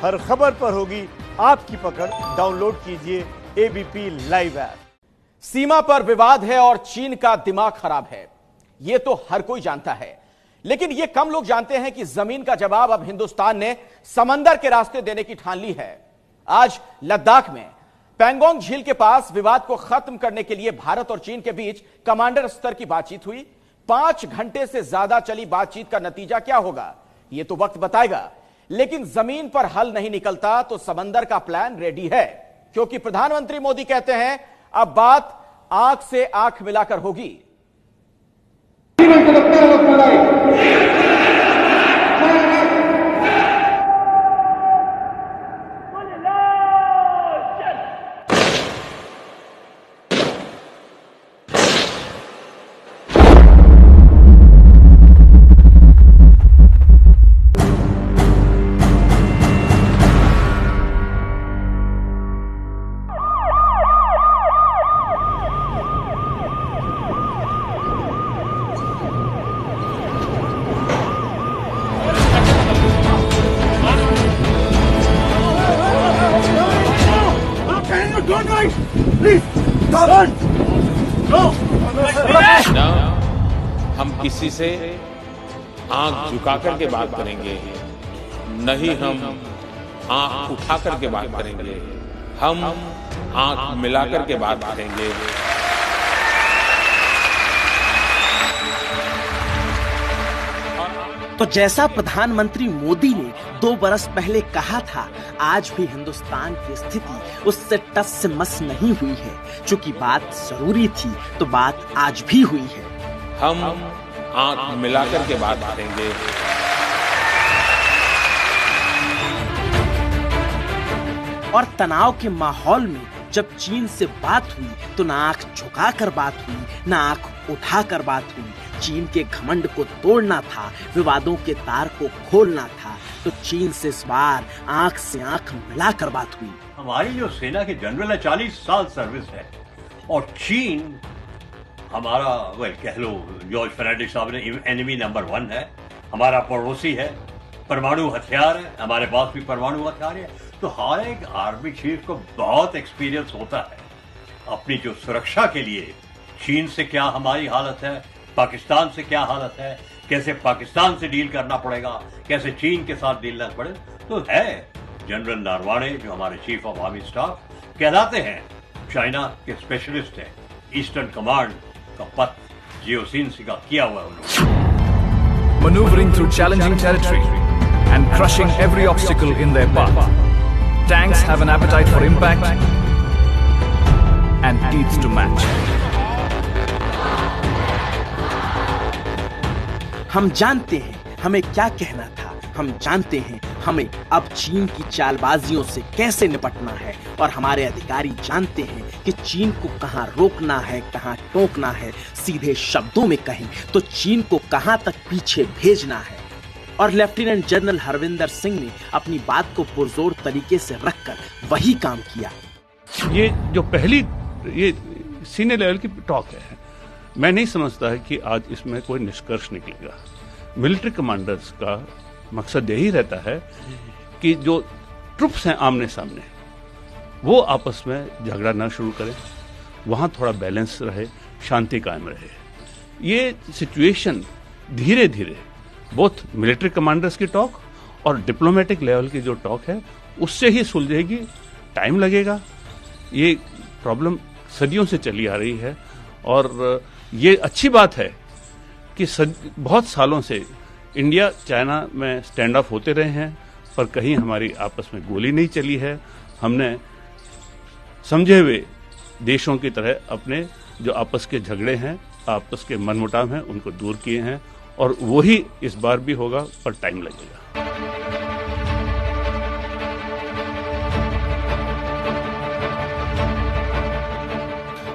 हर खबर पर होगी आपकी पकड़। डाउनलोड कीजिए एबीपी लाइव ऐप। सीमा पर विवाद है और चीन का दिमाग खराब है, यह तो हर कोई जानता है, लेकिन यह कम लोग जानते हैं कि जमीन का जवाब अब हिंदुस्तान ने समंदर के रास्ते देने की ठान ली है। आज लद्दाख में पैंगोंग झील के पास विवाद को खत्म करने के लिए भारत और चीन के बीच कमांडर स्तर की बातचीत हुई। 5 घंटे से ज्यादा चली बातचीत का नतीजा क्या होगा, यह तो वक्त बताएगा, लेकिन जमीन पर हल नहीं निकलता तो समंदर का प्लान रेडी है, क्योंकि प्रधानमंत्री मोदी कहते हैं अब बात आंख से आंख मिलाकर होगी। हम किसी से आंख झुकाकर के बात करेंगे, नहीं हम आंख उठाकर के बात करेंगे, हम आंख मिलाकर के बात करेंगे। तो जैसा प्रधानमंत्री मोदी ने 2 बरस पहले कहा था, आज भी हिंदुस्तान की स्थिति उससे टस से मस नहीं हुई है। चूंकि बात जरूरी थी तो बात आज भी हुई है। हम आंख मिलाकर के बात करेंगे। और तनाव के माहौल में जब चीन से बात हुई तो ना आंख झुकाकर बात हुई, ना आंख उठाकर बात हुई। चीन के घमंड को तोड़ना था, विवादों के तार को खोलना था, तो चीन से इस बार आंख से आंख मिलाकर बात हुई। हमारी जो सेना के जनरल है 40 साल सर्विस है, और चीन हमारा कह लो जॉर्ज फर्नांडिस साहब ने एनिमी नंबर 1 है, हमारा पड़ोसी है, परमाणु हथियार है, हमारे पास भी परमाणु हथियार है। तो हर एक आर्मी चीफ को बहुत एक्सपीरियंस होता है अपनी जो सुरक्षा के लिए। चीन से क्या हमारी हालत है, पाकिस्तान से क्या हालत है, कैसे पाकिस्तान से डील करना पड़ेगा, कैसे चीन के साथ डील करना पड़े, तो है। जनरल नारवाणे जो हमारे चीफ ऑफ आर्मी स्टाफ कहलाते हैं, चाइना के स्पेशलिस्ट हैं। ईस्टर्न कमांड का पद जियोसिन से का किया हुआ उन्होंने। Maneuvering through challenging territory and crushing every obstacle in their path, tanks have an appetite for impact and teeth to match. हम जानते हैं हमें क्या कहना था, हम जानते हैं हमें अब चीन की चालबाजियों से कैसे निपटना है, और हमारे अधिकारी जानते हैं कि चीन को कहां रोकना है, कहां टोकना है। सीधे शब्दों में कहें तो चीन को कहां तक पीछे भेजना है। और लेफ्टिनेंट जनरल हरविंदर सिंह ने अपनी बात को पुरजोर तरीके से रखकर वही काम किया। ये जो पहली ये सीनियर लेवल की टॉक है, मैं नहीं समझता है कि आज इसमें कोई निष्कर्ष निकलेगा। मिलिट्री कमांडर्स का मकसद यही रहता है कि जो ट्रुप्स हैं आमने सामने, वो आपस में झगड़ा न शुरू करें, वहां थोड़ा बैलेंस रहे, शांति कायम रहे। ये सिचुएशन धीरे धीरे बोथ मिलिट्री कमांडर्स की टॉक और डिप्लोमेटिक लेवल की जो टॉक है उससे ही सुलझेगी। टाइम लगेगा। ये प्रॉब्लम सदियों से चली आ रही है, और ये अच्छी बात है कि बहुत सालों से इंडिया चाइना में स्टैंड ऑफ होते रहे हैं, पर कहीं हमारी आपस में गोली नहीं चली है। हमने समझे हुए देशों की तरह अपने जो आपस के झगड़े हैं, आपस के मनमुटाव हैं, उनको दूर किए हैं, और वही इस बार भी होगा, पर टाइम लगेगा।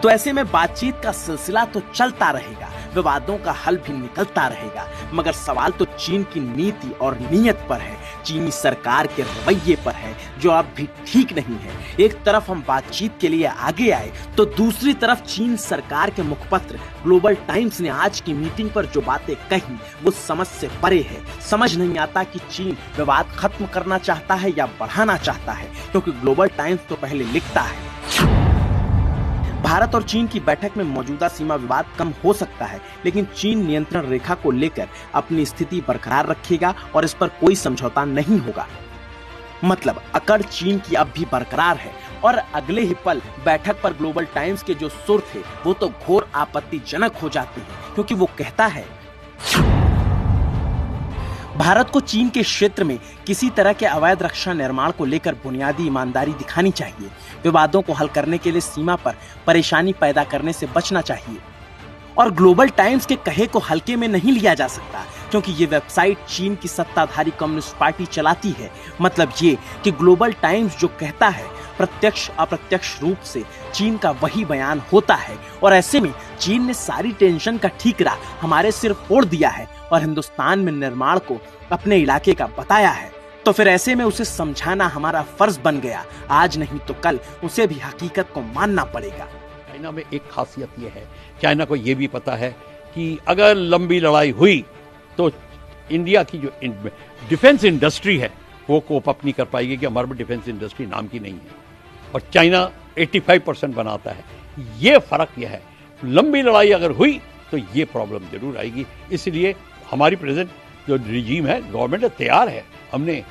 तो ऐसे में बातचीत का सिलसिला तो चलता रहेगा। विवादों का हल भी निकलता रहेगा। मगर सवाल तो चीन की नीति और नीयत पर है, चीनी सरकार के रवैये पर है, जो अब भी ठीक नहीं है। एक तरफ हम बातचीत के लिए आगे आए तो दूसरी तरफ चीन सरकार के मुखपत्र ग्लोबल टाइम्स ने आज की मीटिंग पर जो बातें कही वो समझ से परे है। समझ नहीं आता कि चीन विवाद खत्म करना चाहता है या बढ़ाना चाहता है, क्योंकि ग्लोबल टाइम्स तो पहले लिखता है भारत और चीन की बैठक में मौजूदा सीमा विवाद कम हो सकता है, लेकिन चीन नियंत्रण रेखा को लेकर अपनी स्थिति बरकरार रखेगा और इस पर कोई समझौता नहीं होगा। मतलब अकड़ चीन की अब भी बरकरार है और अगले ही पल बैठक पर ग्लोबल टाइम्स के जो सुर थे वो तो घोर आपत्तिजनक हो जाते हैं, क्योंकि वो कहता है भारत को चीन के क्षेत्र में किसी तरह के अवैध रक्षा निर्माण को लेकर बुनियादी ईमानदारी दिखानी चाहिए। विवादों को हल करने के लिए सीमा पर परेशानी पैदा करने से बचना चाहिए। और ग्लोबल टाइम्स के कहे को हल्के में नहीं लिया जा सकता, क्योंकि ये वेबसाइट चीन की सत्ताधारी कम्युनिस्ट पार्टी चलाती है। मतलब ये कि ग्लोबल टाइम्स जो कहता है प्रत्यक्ष अप्रत्यक्ष रूप से चीन का वही बयान होता है, और ऐसे में चीन ने सारी टेंशन का ठीकरा हमारे सिर फोड़ दिया है और हिंदुस्तान में निर्माण को अपने इलाके का बताया है। तो फिर ऐसे में उसे समझाना हमारा फर्ज बन गया। आज नहीं तो कल उसे भी हकीकत को मानना पड़ेगा। चाइना में एक खासियत यह है, चाइना को यह भी पता है कि अगर लंबी लड़ाई हुई तो इंडिया की जो डिफेंस इंडस्ट्री है वो कोप अप नहीं कर पाएगी, कि हमारे में डिफेंस इंडस्ट्री नाम की नहीं है, और चाइना 85% बनाता है। ये फर्क यह है, लंबी लड़ाई अगर हुई तो ये प्रॉब्लम जरूर आएगी। इसलिए हमारी प्रेजेंट जो रिजीम है, गवर्नमेंट तैयार है, हमने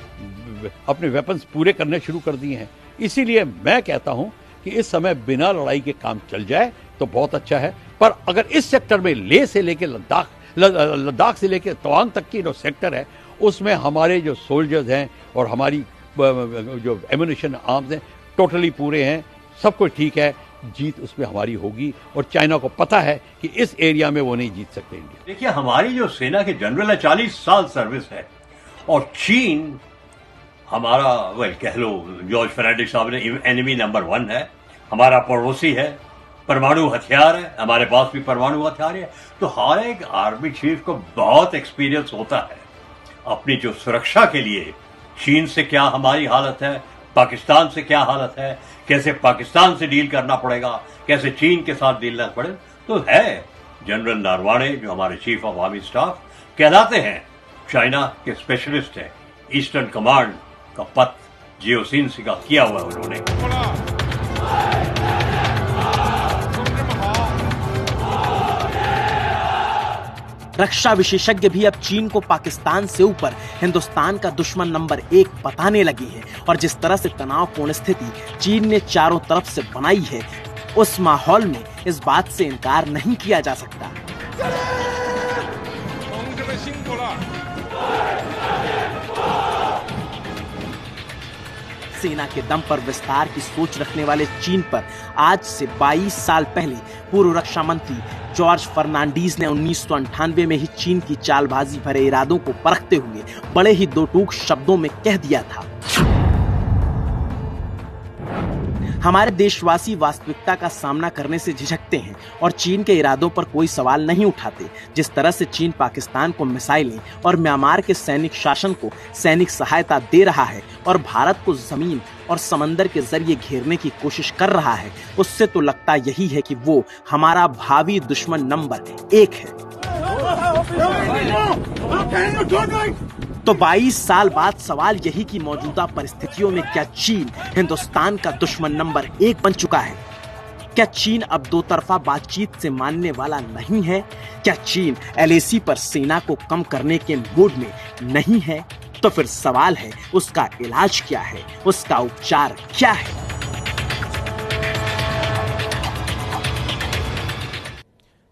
अपने वेपन्स पूरे करने शुरू कर दिए हैं। इसीलिए मैं कहता हूं कि इस समय बिना लड़ाई के काम चल जाए तो बहुत अच्छा है। पर अगर इस सेक्टर में लेह से लेकर लद्दाख से लेकर तवांग तक की जो सेक्टर है उसमें हमारे जो सोल्जर्स हैं और हमारी जो एम्यूनिशन आर्म्स हैं टोटली पूरे हैं, सब कुछ ठीक है, जीत उसमें हमारी होगी। और चाइना को पता है कि इस एरिया में वो नहीं जीत सकते इंडिया। देखिए, हमारी जो सेना के जनरल है 40 साल सर्विस है, और चीन हमारा कह लो जॉर्ज फर्नांडिस साहब ने एनिमी नंबर 1 है, हमारा पड़ोसी है, परमाणु हथियार है, हमारे पास भी परमाणु हथियार है। तो हर एक आर्मी चीफ को बहुत एक्सपीरियंस होता है अपनी जो सुरक्षा के लिए। चीन से क्या हमारी हालत है, पाकिस्तान से क्या हालत है, कैसे पाकिस्तान से डील करना पड़ेगा, कैसे चीन के साथ डील करना पड़े, तो है जनरल नारवाणे जो हमारे चीफ ऑफ आर्मी स्टाफ कहलाते हैं, चाइना के स्पेशलिस्ट है। ईस्टर्न कमांड का पद जियो सिंह का किया हुआ है उन्होंने। रक्षा विशेषज्ञ भी अब चीन को पाकिस्तान से ऊपर हिंदुस्तान का दुश्मन नंबर 1 बताने लगी है। और जिस तरह से तनावपूर्ण स्थिति चीन ने चारों तरफ से बनाई है, उस माहौल में इस बात से इनकार नहीं किया जा सकता सेना के दम पर विस्तार की सोच रखने वाले चीन पर आज से 22 साल पहले पूर्व रक्षा मंत्री जॉर्ज फर्नांडीज ने 1998 में ही चीन की चालबाजी भरे इरादों को परखते हुए बड़े ही दो टूक शब्दों में कह दिया था, हमारे देशवासी वास्तविकता का सामना करने से झिझकते हैं और चीन के इरादों पर कोई सवाल नहीं उठाते। जिस तरह से चीन पाकिस्तान को मिसाइलें और म्यांमार के सैनिक शासन को सैनिक सहायता दे रहा है और भारत को जमीन और समंदर के जरिए घेरने की कोशिश कर रहा है, उससे तो लगता यही है कि वो हमारा भावी दुश्मन नंबर 1 है। तो 22 साल बाद सवाल यही कि मौजूदा परिस्थितियों में क्या चीन हिंदुस्तान का दुश्मन नंबर 1 बन चुका है? क्या चीन अब दो तरफा बातचीत से मानने वाला नहीं है? क्या चीन LAC पर सेना को कम करने के मूड में नहीं है? तो फिर सवाल है, उसका इलाज क्या है, उसका उपचार क्या है?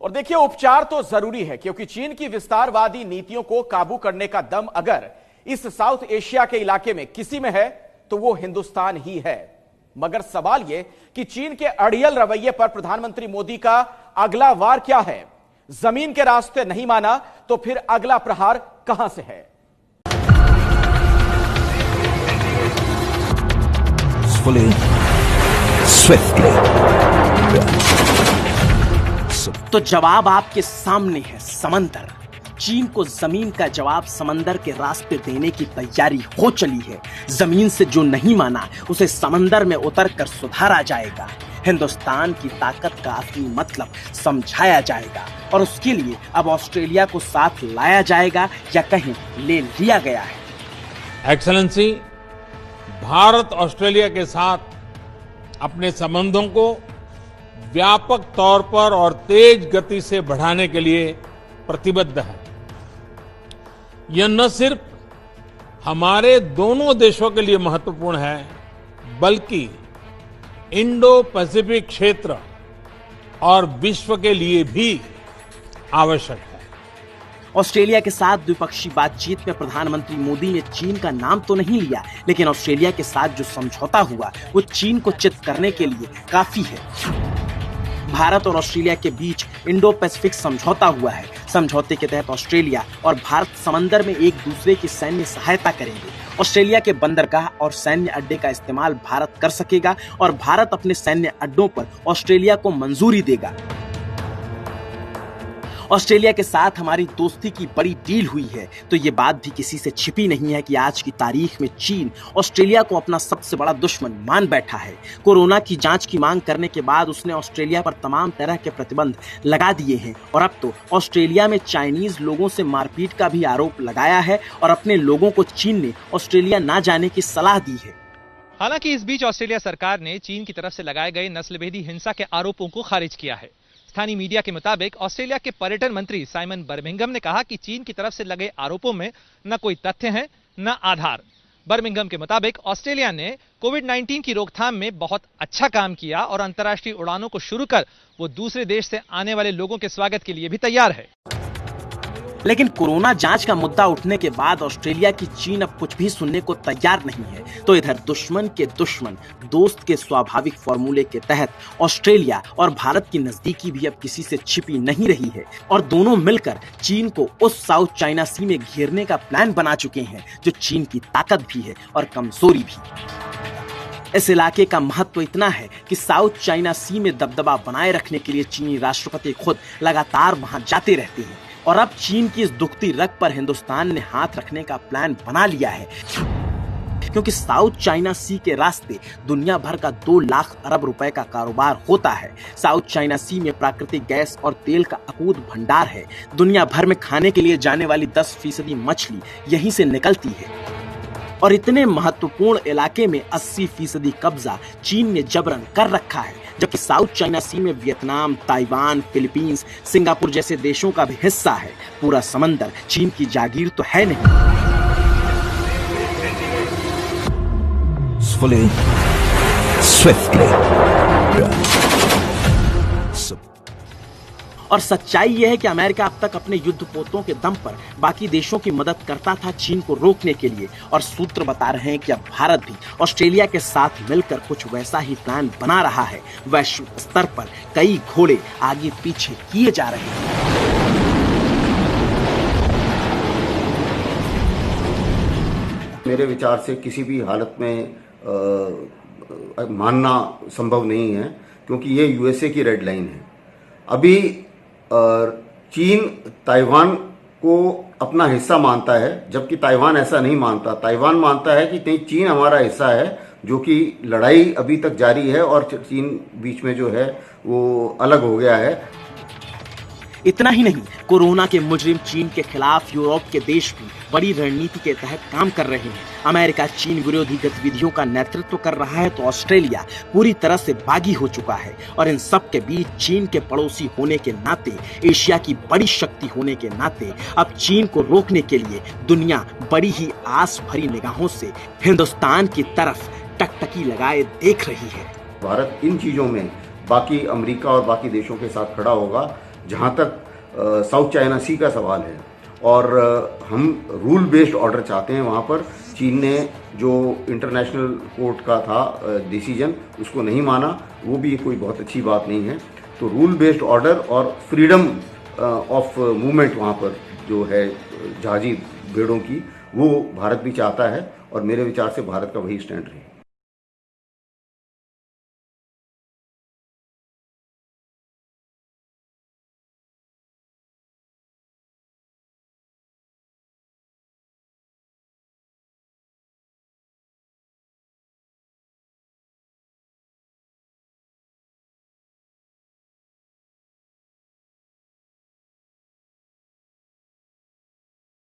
और देखिए, उपचार तो जरूरी है, क्योंकि चीन की विस्तारवादी नीतियों को काबू करने का दम अगर इस साउथ एशिया के इलाके में किसी में है तो वो हिंदुस्तान ही है। मगर सवाल यह कि चीन के अड़ियल रवैये पर प्रधानमंत्री मोदी का अगला वार क्या है? जमीन के रास्ते नहीं माना तो फिर अगला प्रहार कहां से है? Swiftly. तो जवाब आपके सामने है, समंदर। चीन को जमीन का जवाब समंदर के रास्ते देने की तैयारी हो चली है। जमीन से जो नहीं माना उसे समंदर में उतरकर सुधारा जाएगा। हिंदुस्तान की ताकत का असली मतलब समझाया जाएगा और उसके लिए अब ऑस्ट्रेलिया को साथ लाया जाएगा या कहीं ले लिया गया है। एक्सेलेंसी, भारत ऑस्ट्रेलिया के साथ अपने संबंधों को व्यापक तौर पर और तेज गति से बढ़ाने के लिए प्रतिबद्ध है। यह न सिर्फ हमारे दोनों देशों के लिए महत्वपूर्ण है, बल्कि इंडो पैसिफिक क्षेत्र और विश्व के लिए भी आवश्यक है। ऑस्ट्रेलिया के साथ द्विपक्षीय बातचीत में प्रधानमंत्री मोदी ने चीन का नाम तो नहीं लिया, लेकिन ऑस्ट्रेलिया के साथ जो समझौता हुआ वो चीन को चित करने के लिए काफी है। भारत और ऑस्ट्रेलिया के बीच इंडो पैसिफिक समझौता हुआ है। समझौते के तहत ऑस्ट्रेलिया और भारत समंदर में एक दूसरे की सैन्य सहायता करेंगे। ऑस्ट्रेलिया के बंदरगाह और सैन्य अड्डे का इस्तेमाल भारत कर सकेगा और भारत अपने सैन्य अड्डों पर ऑस्ट्रेलिया को मंजूरी देगा। ऑस्ट्रेलिया के साथ हमारी दोस्ती की बड़ी डील हुई है, तो ये बात भी किसी से छिपी नहीं है कि आज की तारीख में चीन ऑस्ट्रेलिया को अपना सबसे बड़ा दुश्मन मान बैठा है। कोरोना की जांच की मांग करने के बाद उसने ऑस्ट्रेलिया पर तमाम तरह के प्रतिबंध लगा दिए हैं और अब तो ऑस्ट्रेलिया में चाइनीज लोगों से मारपीट का भी आरोप लगाया है और अपने लोगों को चीन ने ऑस्ट्रेलिया ना जाने की सलाह दी है। हालांकि इस बीच ऑस्ट्रेलिया सरकार ने चीन की तरफ से लगाए गए नस्लभेदी हिंसा के आरोपों को खारिज किया है। स्थानीय मीडिया के मुताबिक ऑस्ट्रेलिया के पर्यटन मंत्री साइमन बर्मिंघम ने कहा कि चीन की तरफ से लगे आरोपों में न कोई तथ्य है न आधार। बर्मिंघम के मुताबिक ऑस्ट्रेलिया ने कोविड-19 की रोकथाम में बहुत अच्छा काम किया और अंतर्राष्ट्रीय उड़ानों को शुरू कर वो दूसरे देश से आने वाले लोगों के स्वागत के लिए भी तैयार है। लेकिन कोरोना जांच का मुद्दा उठने के बाद ऑस्ट्रेलिया की चीन अब कुछ भी सुनने को तैयार नहीं है। तो इधर दुश्मन के दुश्मन दोस्त के स्वाभाविक फॉर्मूले के तहत ऑस्ट्रेलिया और भारत की नजदीकी भी अब किसी से छिपी नहीं रही है और दोनों मिलकर चीन को उस साउथ चाइना सी में घेरने का प्लान बना चुके हैं, जो चीन की ताकत भी है और कमजोरी भी। इस इलाके का महत्व इतना है कि साउथ चाइना सी में दबदबा बनाए रखने के लिए चीनी राष्ट्रपति खुद लगातार वहां जाते रहते हैं और अब चीन की इस दुखती रग पर हिंदुस्तान ने हाथ रखने का प्लान बना लिया है, क्योंकि साउथ चाइना सी के रास्ते दुनिया भर का 2 लाख अरब रुपए का कारोबार होता है। साउथ चाइना सी में प्राकृतिक गैस और तेल का अकूत भंडार है। दुनिया भर में खाने के लिए जाने वाली 10% मछली यहीं से निकलती है और इतने महत्वपूर्ण इलाके में 80% कब्जा चीन ने जबरन कर रखा है, जबकि साउथ चाइना सी में वियतनाम, ताइवान, फिलीपींस, सिंगापुर जैसे देशों का भी हिस्सा है। पूरा समंदर चीन की जागीर तो है नहीं। Fully, swiftly. और सच्चाई यह है कि अमेरिका अब तक अपने युद्धपोतों के दम पर बाकी देशों की मदद करता था चीन को रोकने के लिए, और सूत्र बता रहे हैं कि अब भारत भी ऑस्ट्रेलिया के साथ मिलकर कुछ वैसा ही प्लान बना रहा है। वैश्विक स्तर पर कई घोड़े आगे पीछे किए जा रहे हैं। मेरे विचार से किसी भी हालत में मानना संभव नहीं है, क्योंकि ये यूएसए की रेड लाइन है। अभी चीन ताइवान को अपना हिस्सा मानता है, जबकि ताइवान ऐसा नहीं मानता। ताइवान मानता है कि नहीं, चीन हमारा हिस्सा है, जो कि लड़ाई अभी तक जारी है और चीन बीच में जो है वो अलग हो गया है। इतना ही नहीं, कोरोना के मुजरिम चीन के खिलाफ यूरोप के देश भी बड़ी रणनीति के तहत काम कर रहे हैं। अमेरिका चीन विरोधी गतिविधियों का नेतृत्व कर रहा है, तो ऑस्ट्रेलिया पूरी तरह से बागी हो चुका है। और इन सब के बीच चीन के पड़ोसी होने के नाते, एशिया की बड़ी शक्ति होने के नाते, अब चीन को रोकने के लिए दुनिया बड़ी ही आस भरी निगाहों से हिंदुस्तान की तरफ टकटकी लगाए देख रही है। भारत इन चीजों में बाकी अमेरिका और बाकी देशों के साथ खड़ा होगा। जहां तक साउथ चाइना सी का सवाल है, और हम रूल बेस्ड ऑर्डर चाहते हैं, वहां पर चीन ने जो इंटरनेशनल कोर्ट का था डिसीजन, उसको नहीं माना। वो भी कोई बहुत अच्छी बात नहीं है। तो रूल बेस्ड ऑर्डर और फ्रीडम ऑफ मूवमेंट वहां पर जो है जहाजी बेड़ों की, वो भारत भी चाहता है, और मेरे विचार से भारत का वही स्टैंड रहे।